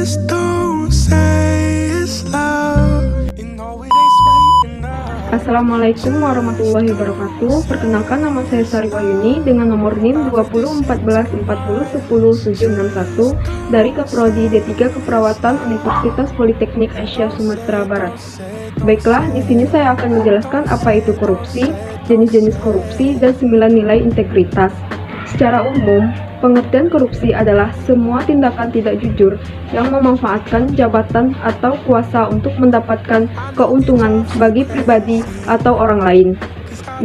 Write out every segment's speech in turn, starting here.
Just don't say it's love. You know it ain't sweet enough. Assalamualaikum warahmatullahi wabarakatuh. Perkenalkan, nama saya Sari Wahyuni dengan nomor NIM 201440100761 dari Keprodi D3 Keperawatan Universitas Politeknik Asia Sumatera Barat. Baiklah, di sini saya akan menjelaskan apa itu korupsi, jenis-jenis korupsi, dan 9 nilai integritas. Secara umum, pengertian korupsi adalah semua tindakan tidak jujur yang memanfaatkan jabatan atau kuasa untuk mendapatkan keuntungan bagi pribadi atau orang lain.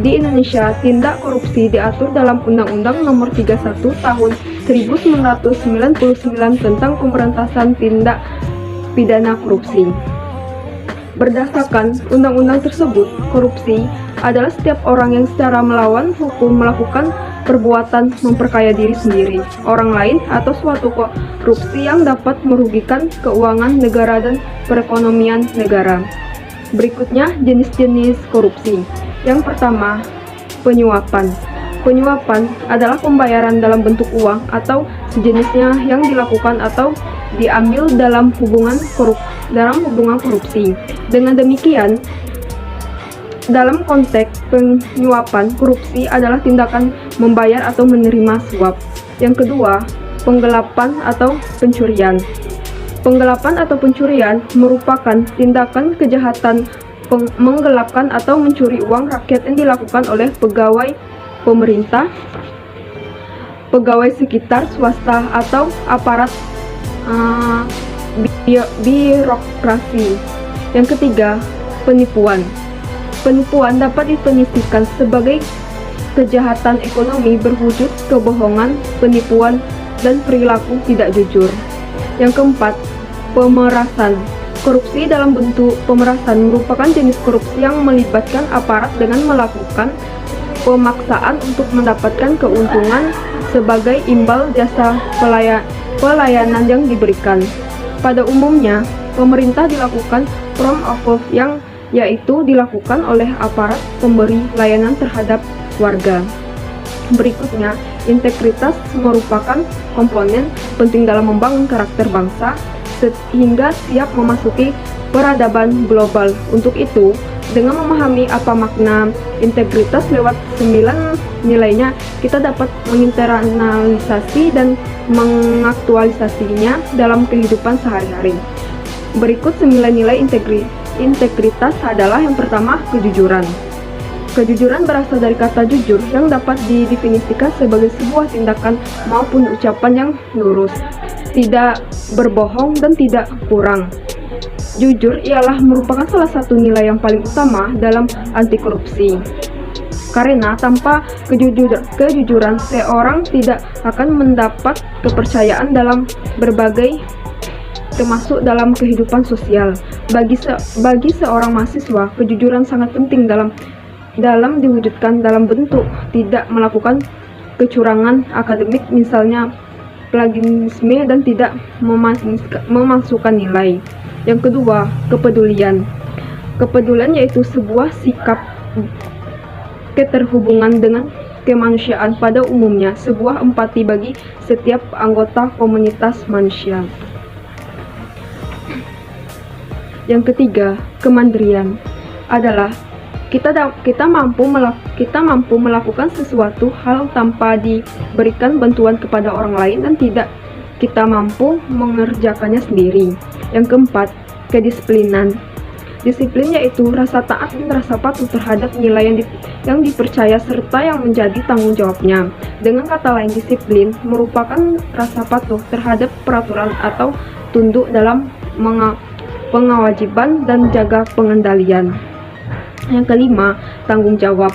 Di Indonesia, tindak korupsi diatur dalam Undang-Undang Nomor 31 Tahun 1999 tentang Pemberantasan Tindak Pidana Korupsi. Berdasarkan undang-undang tersebut, korupsi adalah setiap orang yang secara melawan hukum melakukan perbuatan memperkaya diri sendiri, orang lain, atau suatu korupsi yang dapat merugikan keuangan negara dan perekonomian negara. Berikutnya, jenis-jenis korupsi. Yang pertama, penyuapan. Penyuapan adalah pembayaran dalam bentuk uang atau sejenisnya yang dilakukan atau diambil dalam hubungan korupsi. Dengan demikian, dalam konteks penyuapan, korupsi adalah tindakan membayar atau menerima suap. Yang kedua, penggelapan atau pencurian. Penggelapan atau pencurian merupakan tindakan kejahatan menggelapkan atau mencuri uang rakyat yang dilakukan oleh pegawai pemerintah, pegawai sekitar swasta, atau aparat birokrasi. Yang ketiga, penipuan. Penipuan dapat definisikan sebagai kejahatan ekonomi berwujud kebohongan, penipuan, dan perilaku tidak jujur. Yang keempat, pemerasan. Korupsi dalam bentuk pemerasan merupakan jenis korupsi yang melibatkan aparat dengan melakukan pemaksaan untuk mendapatkan keuntungan sebagai imbal jasa pelayanan yang diberikan. Pada umumnya, pemerintah dilakukan form of yang yaitu dilakukan oleh aparat pemberi layanan terhadap warga. Berikutnya, integritas merupakan komponen penting dalam membangun karakter bangsa sehingga siap memasuki peradaban global. Untuk itu, dengan memahami apa makna integritas lewat 9 nilainya, kita dapat menginternalisasi dan mengaktualisasinya dalam kehidupan sehari-hari. Berikut 9 nilai integritas adalah: yang pertama, kejujuran. Kejujuran berasal dari kata jujur yang dapat didefinisikan sebagai sebuah tindakan maupun ucapan yang lurus, tidak berbohong dan tidak curang. Jujur ialah merupakan salah satu nilai yang paling utama dalam anti korupsi. Karena tanpa kejujuran, seorang tidak akan mendapat kepercayaan dalam berbagai termasuk dalam kehidupan sosial. Bagi seorang mahasiswa, kejujuran sangat penting dalam diwujudkan dalam bentuk tidak melakukan kecurangan akademik, misalnya plagiarisme, dan tidak memasukkan nilai. Yang kedua, kepedulian. Kepedulian yaitu sebuah sikap keterhubungan dengan kemanusiaan pada umumnya, sebuah empati bagi setiap anggota komunitas manusia. Yang ketiga, kemandirian adalah kita mampu melakukan sesuatu hal tanpa diberikan bantuan kepada orang lain dan tidak kita mampu mengerjakannya sendiri. Yang keempat, kedisiplinan. Disiplin yaitu rasa taat dan rasa patuh terhadap nilai yang dipercaya serta yang menjadi tanggung jawabnya. Dengan kata lain, disiplin merupakan rasa patuh terhadap peraturan atau tunduk dalam pengawajiban dan jaga pengendalian. Yang kelima, tanggung jawab.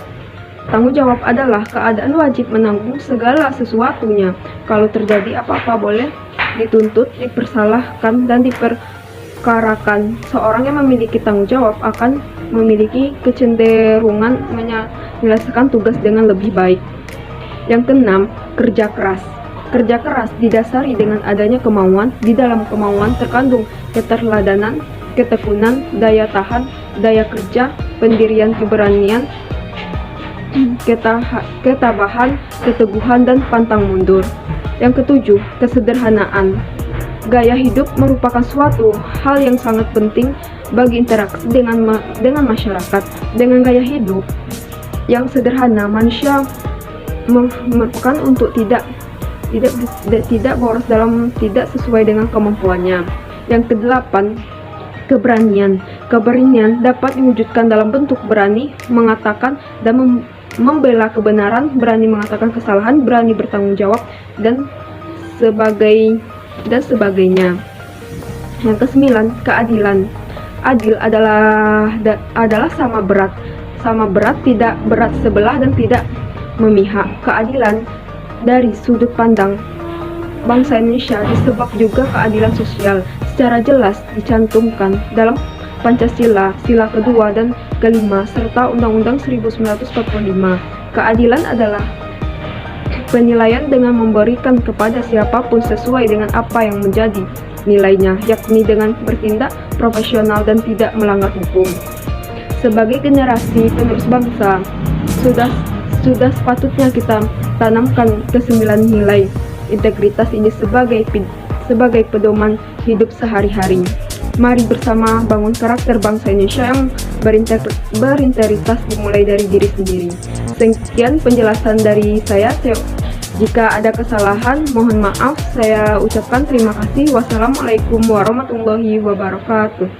Tanggung jawab adalah keadaan wajib menanggung segala sesuatunya. Kalau terjadi apa-apa boleh dituntut, dipersalahkan, dan diperkarakan. Seorang yang memiliki tanggung jawab akan memiliki kecenderungan menyelesaikan tugas dengan lebih baik. Yang keenam, kerja keras. Kerja keras didasari dengan adanya kemauan. Di dalam kemauan terkandung keteladanan, ketekunan, daya tahan, daya kerja, pendirian, keberanian, ketabahan, keteguhan, dan pantang mundur. Yang ketujuh, kesederhanaan. Gaya hidup merupakan suatu hal yang sangat penting bagi interaksi dengan masyarakat. Dengan gaya hidup yang sederhana, manusia merupakan untuk tidak boros dalam tidak sesuai dengan kemampuannya. Yang kedelapan, keberanian. Keberanian dapat diwujudkan dalam bentuk berani mengatakan dan membela kebenaran, berani mengatakan kesalahan, berani bertanggung jawab, dan sebagainya. Yang kesembilan, keadilan. Adil adalah sama berat, tidak berat sebelah dan tidak memihak. Keadilan dari sudut pandang bangsa Indonesia disebab juga keadilan sosial secara jelas dicantumkan dalam Pancasila, sila kedua dan kelima, serta Undang-Undang 1945. Keadilan adalah penilaian dengan memberikan kepada siapapun sesuai dengan apa yang menjadi nilainya, yakni dengan bertindak profesional dan tidak melanggar hukum. Sebagai generasi penerus bangsa, sudah sepatutnya kita tanamkan kesembilan nilai integritas ini sebagai pedoman hidup sehari-hari. Mari bersama bangun karakter bangsa Indonesia yang berintegritas dimulai dari diri sendiri. Sekian penjelasan dari saya. Jika ada kesalahan, mohon maaf. Saya ucapkan terima kasih. Wassalamualaikum warahmatullahi wabarakatuh.